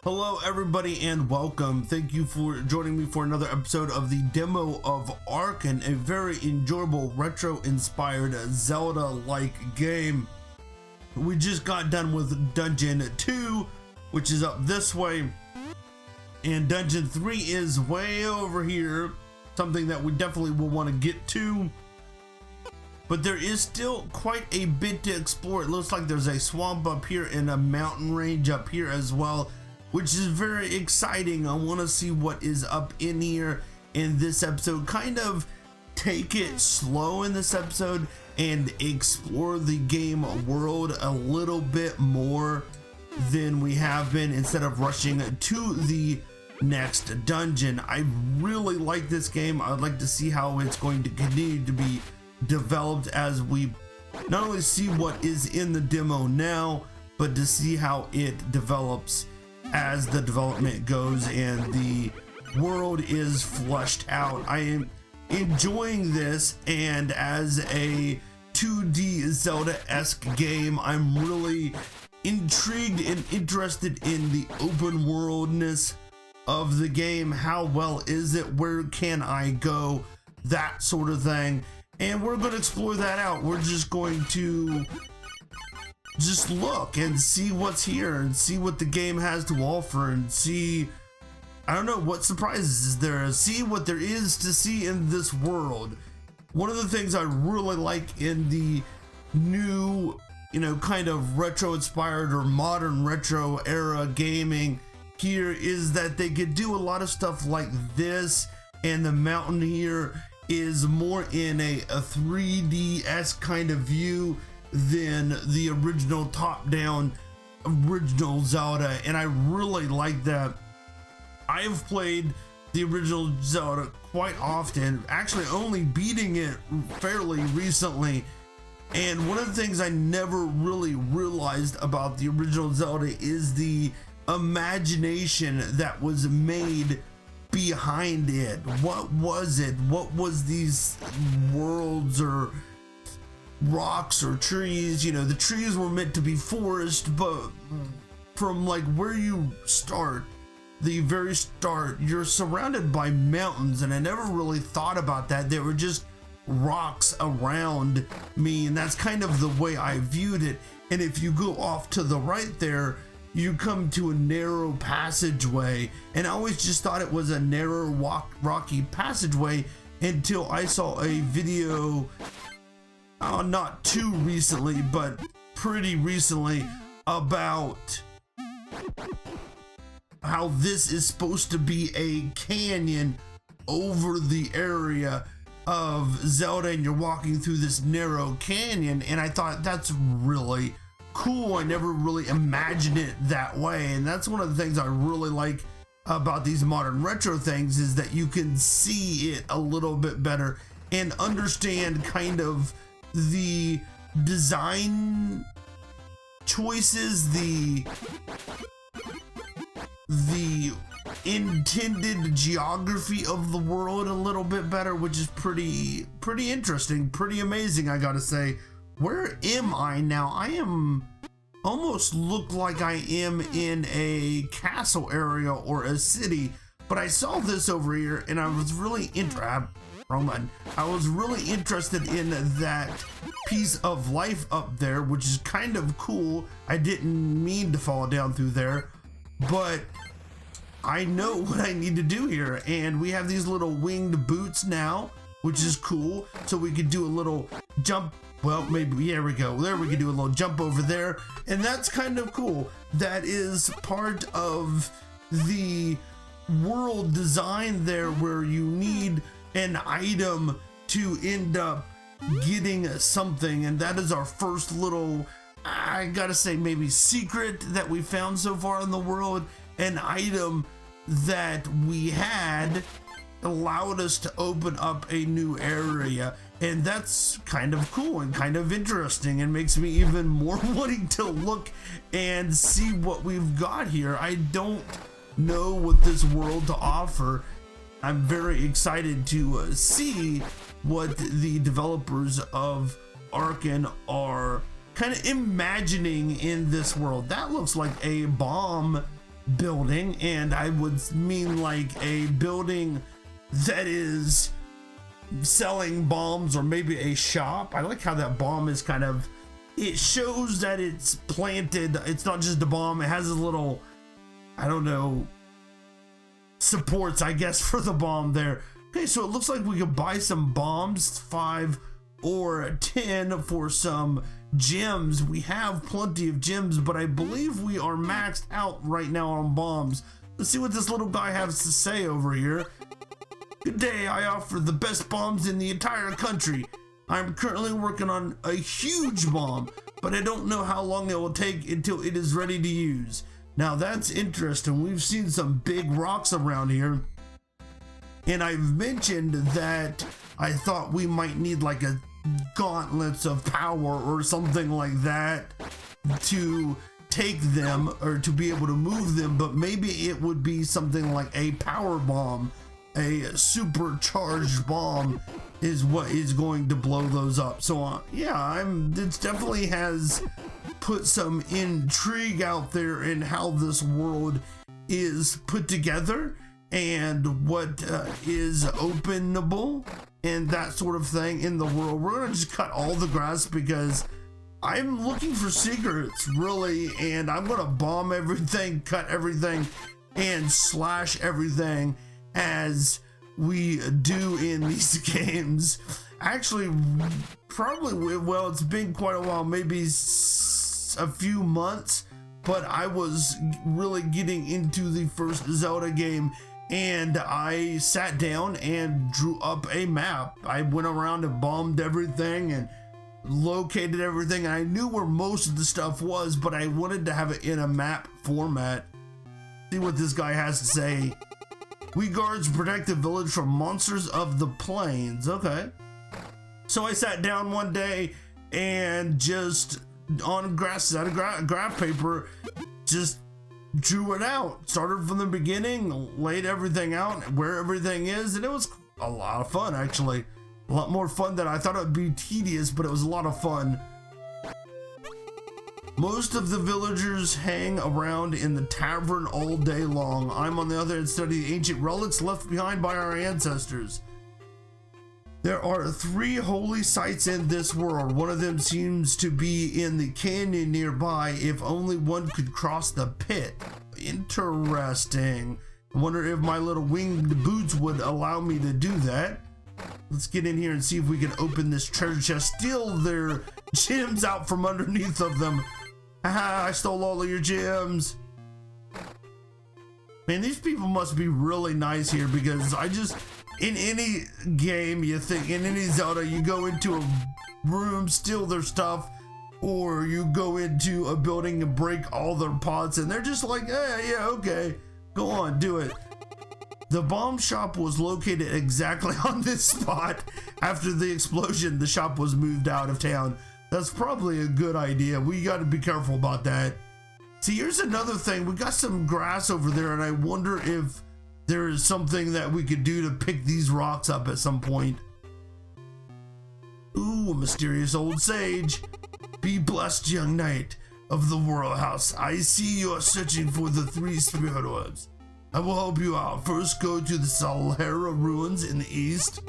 Hello everybody and welcome. Thank you for joining me for another episode of the demo of Arken, a very enjoyable retro inspired Zelda-like game. We just got done with Dungeon 2, which is up this way, and Dungeon 3 is way over here, something that we definitely will want to get to. But there is still quite a bit to explore. It looks like there's a swamp up here and a mountain range up here as well, which is very exciting. I want to see what is up in here in this episode. Kind of take it slow in this episode and explore the game world a little bit more than we have been, instead of rushing to the next dungeon. I really like this game. I'd like to see how it's going to continue to be developed as we not only see what is in the demo now, but to see how it develops as the development goes and the world is fleshed out. I am enjoying this, and as a 2D Zelda-esque game, I'm really intrigued and interested in the open worldness of the game. How well is it? Where can I go? That sort of thing. And we're going to explore that out. We're just going to just look and see what's here and see what the game has to offer and see, I don't know, what surprises is there, see what there is to see in this world. One of the things I really like in the new, kind of retro inspired or modern retro era gaming here is that they could do a lot of stuff like this, and the mountain here is more in a 3D-esque kind of view than the original top-down original Zelda, and I really like that. I have played the original Zelda quite often, actually only beating it fairly recently, and one of the things I never really realized about the original Zelda is the imagination that was made behind it. What was it? What was these worlds or rocks or trees? The trees were meant to be forest, but from like where you start, the very start, you're surrounded by mountains, and I never really thought about that. They were just rocks around me, and that's kind of the way I viewed it. And if you go off to the right there, you come to a narrow passageway, and I always just thought it was a narrow rocky passageway until I saw a video not too recently, but pretty recently, about how this is supposed to be a canyon over the area of Zelda, and you're walking through this narrow canyon, and I thought that's really cool. I never really imagined it that way, and that's one of the things I really like about these modern retro things, is that you can see it a little bit better and understand kind of the design choices, the intended geography of the world a little bit better, which is pretty interesting, pretty amazing, I gotta say. Where am I now? I am almost look like I am in a castle area or a city, but I saw this over here and I was really I was really interested in that piece of life up there, which is kind of cool. I didn't mean to fall down through there, but I know what I need to do here, and we have these little winged boots now, which is cool, so we could do a little jump. Well, maybe, there we go. There we can do a little jump over there, and that's kind of cool. That is part of the world design there, where you need an item to end up getting something, and that is our first little, I gotta say, maybe secret that we found so far in the world. An item that we had allowed us to open up a new area, and that's kind of cool and kind of interesting, and makes me even more wanting to look and see what we've got here. I don't know what this world to offer. I'm very excited to see what the developers of Arken are kind of imagining in this world. That looks like a bomb building, and I would mean like a building that is selling bombs, or maybe a shop. I like how that bomb is kind of, it shows that it's planted. It's not just a bomb, it has a little, I don't know, supports, I guess, for the bomb there. Okay, so it looks like we could buy some bombs, 5 or 10 for some gems. We have plenty of gems, but I believe we are maxed out right now on bombs. Let's see what this little guy has to say over here. Good day, I offer the best bombs in the entire country. I'm currently working on a huge bomb, but I don't know how long it will take until it is ready to use. Now that's interesting. We've seen some big rocks around here, and I've mentioned that I thought we might need like a gauntlets of power or something like that to take them, or to be able to move them, but maybe it would be something like a power bomb. A supercharged bomb is what is going to blow those up. So yeah, it definitely has put some intrigue out there in how this world is put together and what is openable and that sort of thing in the world. We're gonna just cut all the grass because I'm looking for secrets, really, and I'm gonna bomb everything, cut everything, and slash everything as we do in these games. Actually, probably, well, it's been quite a while, maybe a few months, but I was really getting into the first Zelda game, and I sat down and drew up a map. I went around and bombed everything and located everything. I knew where most of the stuff was, but I wanted to have it in a map format. See what this guy has to say. We guards protect the village from monsters of the plains. Okay. So I sat down one day and just on grass, out of graph paper, just drew it out. Started from the beginning, laid everything out, where everything is, and it was a lot of fun, actually. A lot more fun than I thought it would be. Tedious, but it was a lot of fun. Most of the villagers hang around in the tavern all day long. I'm on the other hand study the ancient relics left behind by our ancestors. There are 3 holy sites in this world. One of them seems to be in the canyon nearby. If only one could cross the pit. Interesting. I wonder if my little winged boots would allow me to do that. Let's get in here and see if we can open this treasure chest. Steal their gems out from underneath of them. Haha, I stole all of your gems. Man, these people must be really nice here, because I just, in any game, you think, in any Zelda, you go into a room, steal their stuff, or you go into a building and break all their pots, and they're just like, yeah, okay, go on, do it. The bomb shop was located exactly on this spot. After the explosion, the shop was moved out of town. That's probably a good idea. We got to be careful about that. See, here's another thing. We got some grass over there, and I wonder if there is something that we could do to pick these rocks up at some point. Ooh, a mysterious old sage. Be blessed, young knight of the World House. I see you are searching for the 3 spirit orbs. I will help you out. First, go to the Salhara ruins in the east.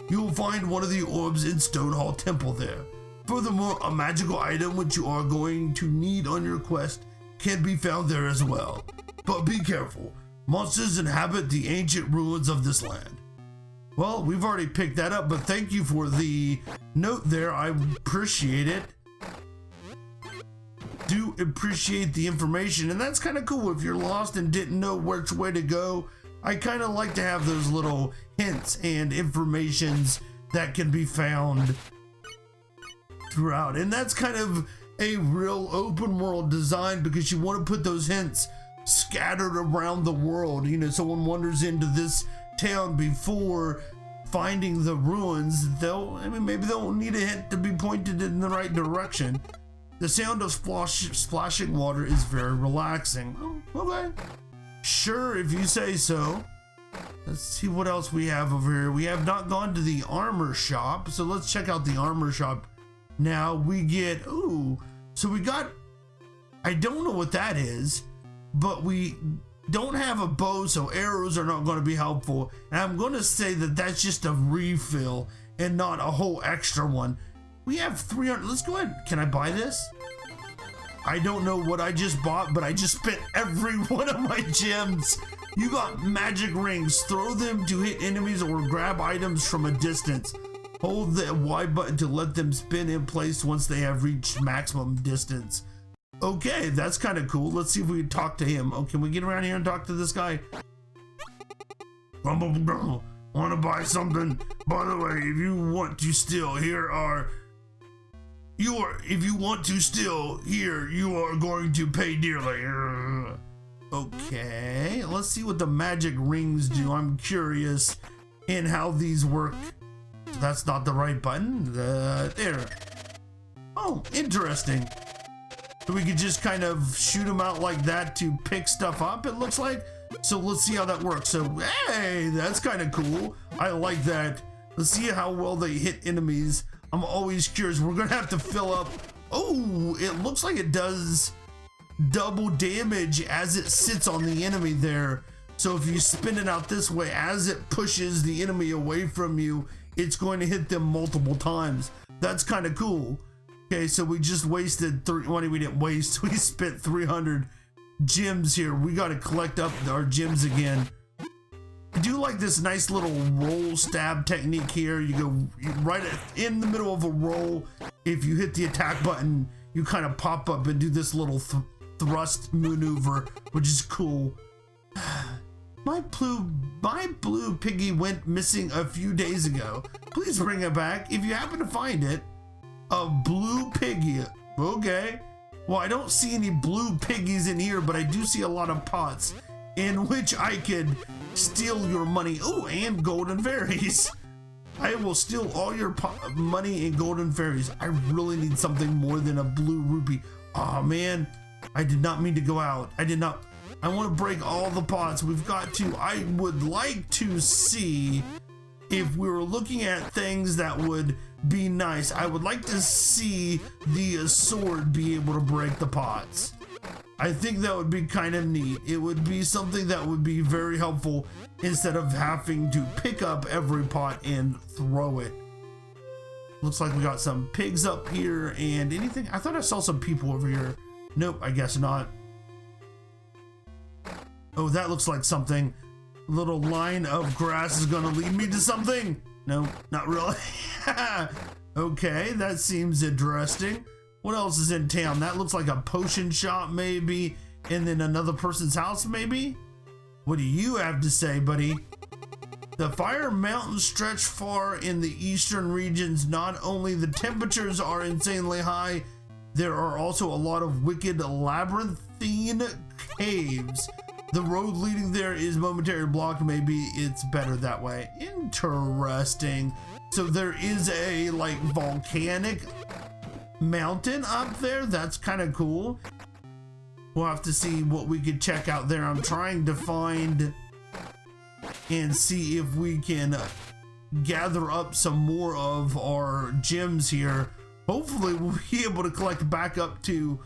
You will find one of the orbs in Stonehall Temple there. Furthermore, a magical item which you are going to need on your quest can be found there as well. But be careful. Monsters inhabit the ancient ruins of this land. Well, we've already picked that up, but thank you for the note there. I appreciate it. Do appreciate the information, and that's kind of cool. If you're lost and didn't know which way to go, I kind of like to have those little hints and informations that can be found throughout. And that's kind of a real open world design, because you want to put those hints scattered around the world. You know, someone wanders into this town before finding the ruins, maybe they'll need a hint to be pointed in the right direction. The sound of splashing water is very relaxing. Oh, okay. Sure, if you say so. Let's see what else we have over here. We have not gone to the armor shop, so let's check out the armor shop. Now we get, ooh, so we got, I don't know what that is, but we don't have a bow, so arrows are not going to be helpful. And I'm going to say that that's just a refill and not a whole extra one. We have 300. Let's go ahead. Can I buy this? I don't know what I just bought, but I just spent every one of my gems. You got magic rings. Throw them to hit enemies or grab items from a distance. Hold the Y button to let them spin in place once they have reached maximum distance. Okay, that's kind of cool. Let's see if we can talk to him. Oh, can we get around here and talk to this guy? Want to buy something? By the way, if you want to steal, if you want to steal, here, you are going to pay dearly. Okay, let's see what the magic rings do. I'm curious in how these work. That's not the right button. There. Oh, interesting. So we could just kind of shoot them out like that to pick stuff up, it looks like. So let's see how that works. So, hey, that's kind of cool. I like that. Let's see how well they hit enemies. I'm always curious. We're gonna have to fill up. Oh, it looks like it does double damage as it sits on the enemy there. So if you spin it out this way, as it pushes the enemy away from you, it's going to hit them multiple times. That's kind of cool. Okay, so we just wasted we didn't waste. We spent 300 gems here. We got to collect up our gems again. I do like this nice little roll stab technique here. You go right in the middle of a roll. If you hit the attack button, you kind of pop up and do this little thrust maneuver, which is cool. My blue piggy went missing a few days ago. Please bring it back if you happen to find it. A blue piggy. Okay. Well, I don't see any blue piggies in here, but I do see a lot of pots in which I could steal your money. Oh, and golden fairies. I will steal all your money and golden fairies. I really need something more than a blue rupee. Oh man, I did not mean to go out. I want to break all the pots. I would like to see if we were looking at things that would be nice. I would like to see the sword be able to break the pots. I think that would be kind of neat. It would be something that would be very helpful instead of having to pick up every pot and throw it. Looks like we got some pigs up here and anything. I thought I saw some people over here. Nope, I guess not. Oh, that looks like something. Little line of grass is gonna lead me to something. No, not really. Okay, that seems interesting. What else is in town? That looks like a potion shop maybe, and then another person's house maybe? What do you have to say, buddy? The fire mountains stretch far in the eastern regions. Not only the temperatures are insanely high, there are also a lot of wicked labyrinthine caves. The road leading there is momentarily blocked. Maybe it's better that way. Interesting. So there is a like volcanic mountain up there. That's kind of cool. We'll have to see what we could check out there. I'm trying to find and see if we can gather up some more of our gems here. Hopefully we'll be able to collect back up to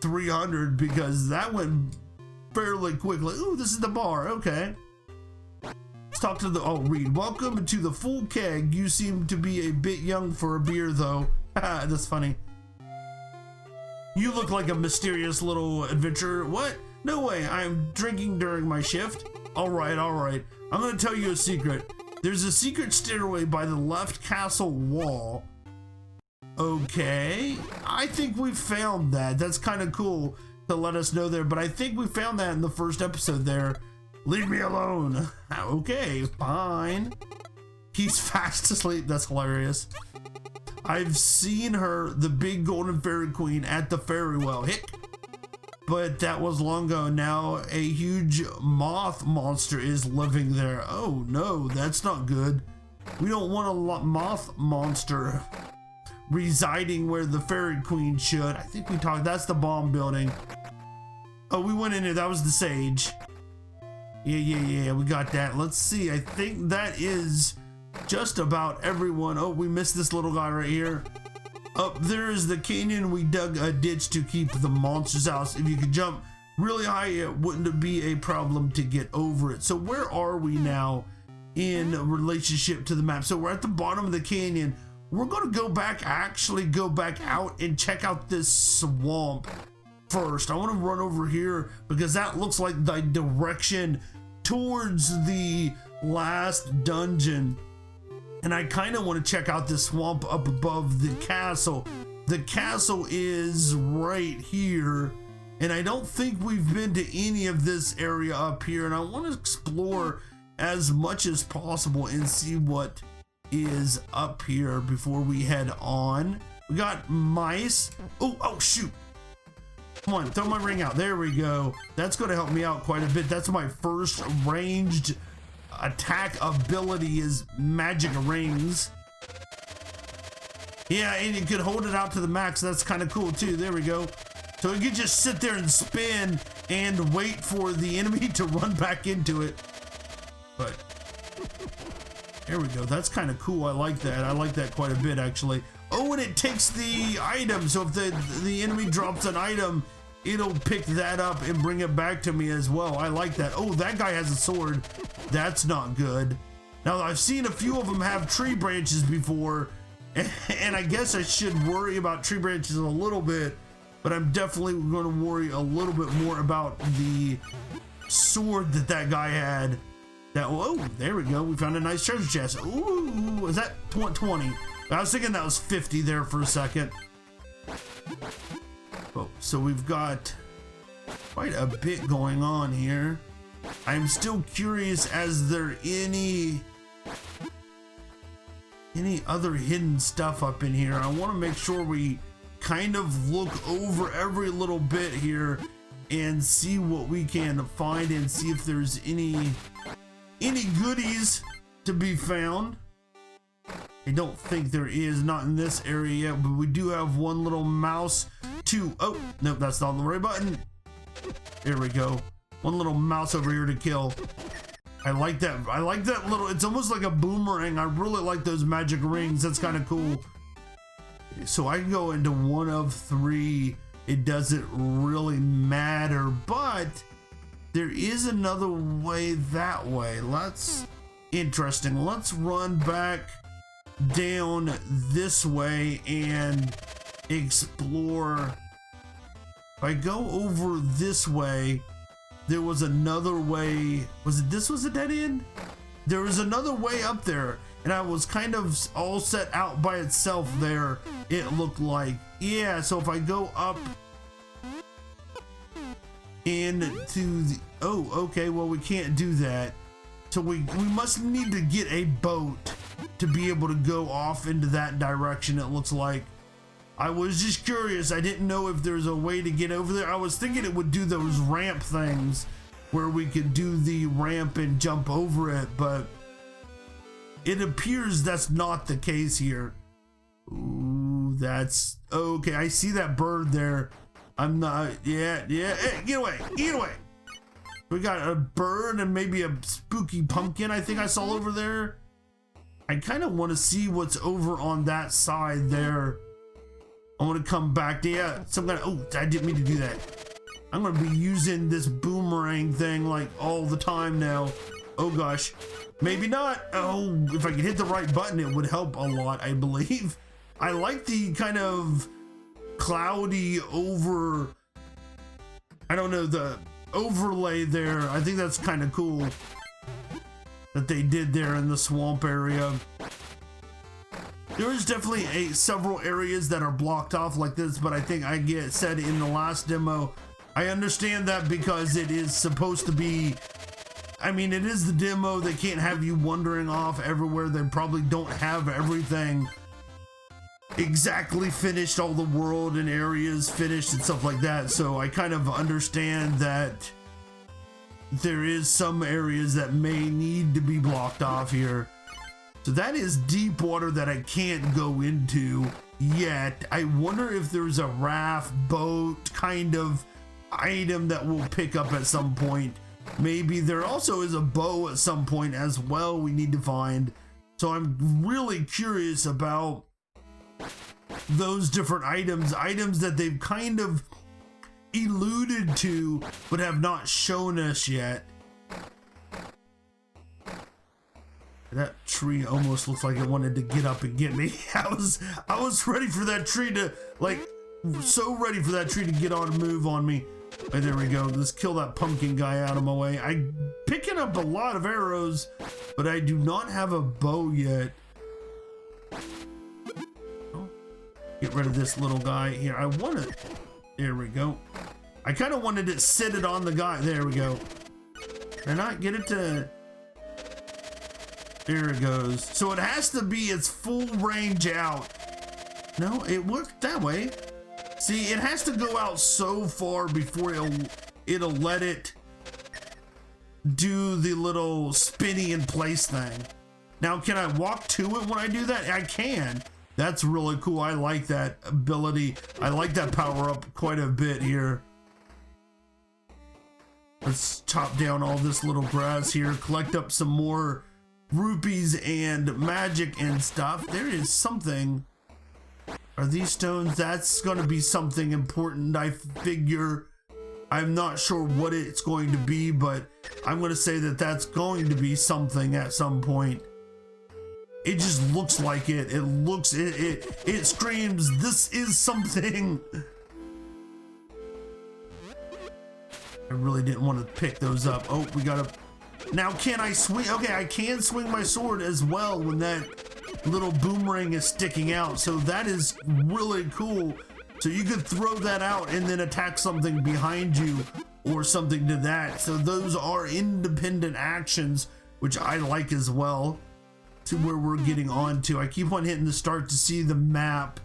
300 because that went fairly quickly. Ooh, this is the bar. Okay. Let's talk to read. Welcome to the Full Keg. You seem to be a bit young for a beer though. That's funny. You look like a mysterious little adventurer. What? No way. I'm drinking during my shift. All right. I'm gonna tell you a secret. There's a secret stairway by the left castle wall. Okay. I think we found that. That's kind of cool to let us know there, but I think we found that in the first episode there. Leave me alone. Okay, fine. He's fast asleep. That's hilarious. I've seen her, the big golden fairy queen, at the fairy well. Hick. But that was long ago. Now a huge moth monster is living there. Oh no, that's not good. We don't want a moth monster residing where the fairy queen should. I think we talked. That's the bomb building. Oh, we went in there. That was the sage. Yeah, we got that. Let's see. I think that is just about everyone. Oh, we missed this little guy right here. Up there is the canyon. We dug a ditch to keep the monsters out. If you could jump really high, it wouldn't be a problem to get over it. So where are we now in relationship to the map? So we're at the bottom of the canyon. We're going to go back, actually go back out and check out this swamp first. I want to run over here because that looks like the direction towards the last dungeon. And I kind of want to check out this swamp up above the castle. The castle is right here. And I don't think we've been to any of this area up here. And I want to explore as much as possible and see what is up here before we head on. We got mice. Oh shoot. Come on, throw my ring out. There we go. That's going to help me out quite a bit. That's my first ranged attack ability is magic rings. Yeah, and you could hold it out to the max. That's kind of cool too. There we go. So you could just sit there and spin and wait for the enemy to run back into it. But there we go. That's kind of cool. I like that. I like that quite a bit, actually. Oh, and it takes the item. So if the enemy drops an item, it'll pick that up and bring it back to me as well. I like that. Oh, that guy has a sword. That's not good. Now, I've seen a few of them have tree branches before, and I guess I should worry about tree branches a little bit, but I'm definitely going to worry a little bit more about the sword that guy had. Whoa, there we go. We found a nice treasure chest. Ooh, is that 20? I was thinking that was 50 there for a second. Oh, so we've got quite a bit going on here. I'm still curious, is there any other hidden stuff up in here? I want to make sure we kind of look over every little bit here and see what we can find and see if there's any goodies to be found. I don't think there is, not in this area yet, but we do have one little mouse to, oh, nope, that's not the right button. There we go. One little mouse over here to kill. I like that. I like that little, it's almost like a boomerang. I really like those magic rings. That's kind of cool. So I can go into one of three. It doesn't really matter, but there is another way that way. Interesting. Let's run back down this way and explore. If I go over this way, there was another way. This was a dead end? There was another way up there, and I was kind of all set out by itself there, it looked like. Yeah, so if I go up into the, oh, okay, well, we can't do that. So we must need to get a boat to be able to go off into that direction, it looks like. I was just curious. I didn't know if there's a way to get over there. I was thinking it would do those ramp things where we could do the ramp and jump over it, but it appears that's not the case here. Ooh, that's okay. I see that bird there. I'm not, yeah, hey, get away. We got a bird and maybe a spooky pumpkin I think I saw over there. I kind of want to see what's over on that side there. I want to come back to, yeah, oh, I didn't mean to do that. I'm going to be using this boomerang thing like all the time now. Oh gosh, maybe not. Oh, if I could hit the right button, it would help a lot, I believe. I like the kind of cloudy over, I don't know, the overlay there. I think that's kind of cool that they did there in the swamp area. There is definitely several areas that are blocked off like this, but I think I said in the last demo, I understand that because it is supposed to be, I mean, it is the demo. They can't have you wandering off everywhere. They probably don't have everything exactly finished, all the world and areas finished and stuff like that. So I kind of understand that there is some areas that may need to be blocked off here. So that is deep water that I can't go into yet. I wonder if there's a raft, boat kind of item that we'll pick up at some point. Maybe there also is a bow at some point as well we need to find. So I'm really curious about those different items that they've kind of alluded to but have not shown us yet. That tree almost looks like it wanted to get up and get me. I was ready for that tree to, like, so ready for that tree to get on and move on me. Right, there we go. Let's kill that pumpkin guy out of my way. I'm picking up a lot of arrows, but I do not have a bow yet. Oh, get rid of this little guy here. I want to, there we go. I kind of wanted to sit it on the guy. There we go. Can I not get it to, there it goes. So it has to be its full range out. No, it worked that way. See, it has to go out so far before it'll let it do the little spinny in place thing. Now, can I walk to it when I do that? I can. That's really cool. I like that ability. I like that power up quite a bit here. Let's chop down all this little grass here, collect up some more rupees and magic and stuff. There is something. Are these stones? That's going to be something important, I figure. I'm not sure what it's going to be, but I'm going to say that that's going to be something at some point. It just looks like it. It looks, it screams, this is something. I really didn't want to pick those up. Oh, we got to, now can I swing? Okay, I can swing my sword as well when that little boomerang is sticking out, so that is really cool. So you could throw that out and then attack something behind you or something to that. So those are independent actions, which I like as well. To where we're getting on to, I keep on hitting the start to see the map.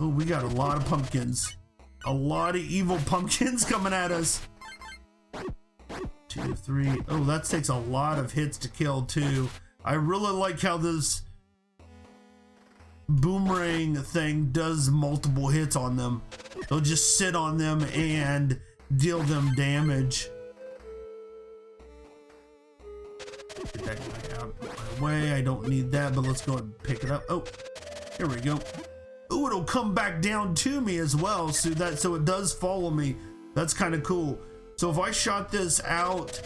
Oh, we got a lot of pumpkins, a lot of evil pumpkins coming at us. 2, 3. Oh, that takes a lot of hits to kill too. I really like how this boomerang thing does multiple hits on them. They'll just sit on them and deal them damage. Get that guy out of my way. I don't need that, but let's go ahead and pick it up. Oh, here we go. Oh, it'll come back down to me as well, so it does follow me. That's kind of cool. So if I shot this out,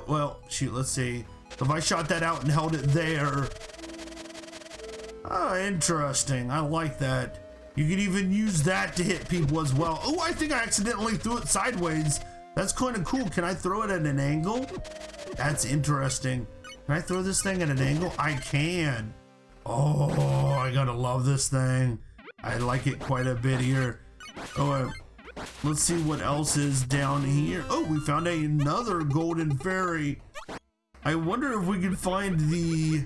well, shoot, let's see. If I shot that out and held it there, interesting. I like that. You can even use that to hit people as well. Oh, I think I accidentally threw it sideways. That's kind of cool. Can I throw it at an angle? That's interesting. Can I throw this thing at an angle? I can. Oh, I gotta love this thing. I like it quite a bit here. Oh, let's see what else is down here. Oh, we found another golden fairy. I wonder if we can find the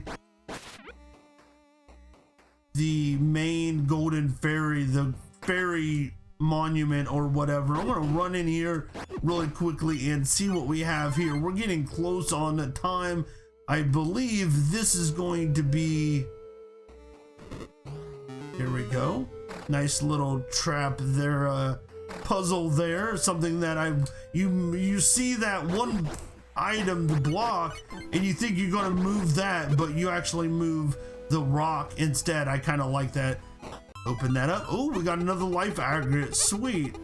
main golden fairy, the fairy monument or whatever. I'm gonna run in here really quickly and see what we have here. We're getting close on the time. I believe this is going to be, here we go. Nice little trap there, puzzle there. Something that you see that one item, the block, and you think you're gonna move that, but you actually move the rock instead. I kind of like that. Open that up. Oh, we got another life aggregate. Sweet.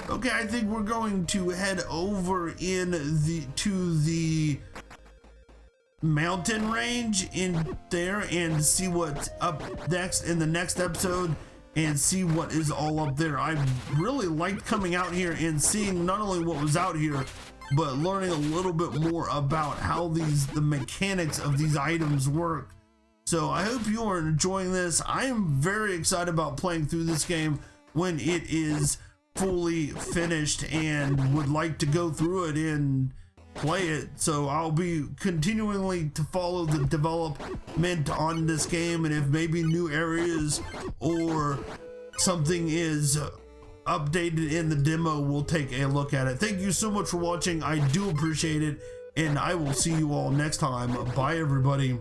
Okay, I think we're going to head over to the mountain range in there and see what's up next in the next episode and see what is all up there. I really liked coming out here and seeing not only what was out here, but learning a little bit more about how the mechanics of these items work. So I hope you are enjoying this. I am very excited about playing through this game when it is fully finished and would like to go through it and play it. So I'll be continually to follow the development on this game, and if maybe new areas or something is updated in the demo, we'll take a look at it. Thank you so much for watching. I do appreciate it, and I will see you all next time. Bye everybody.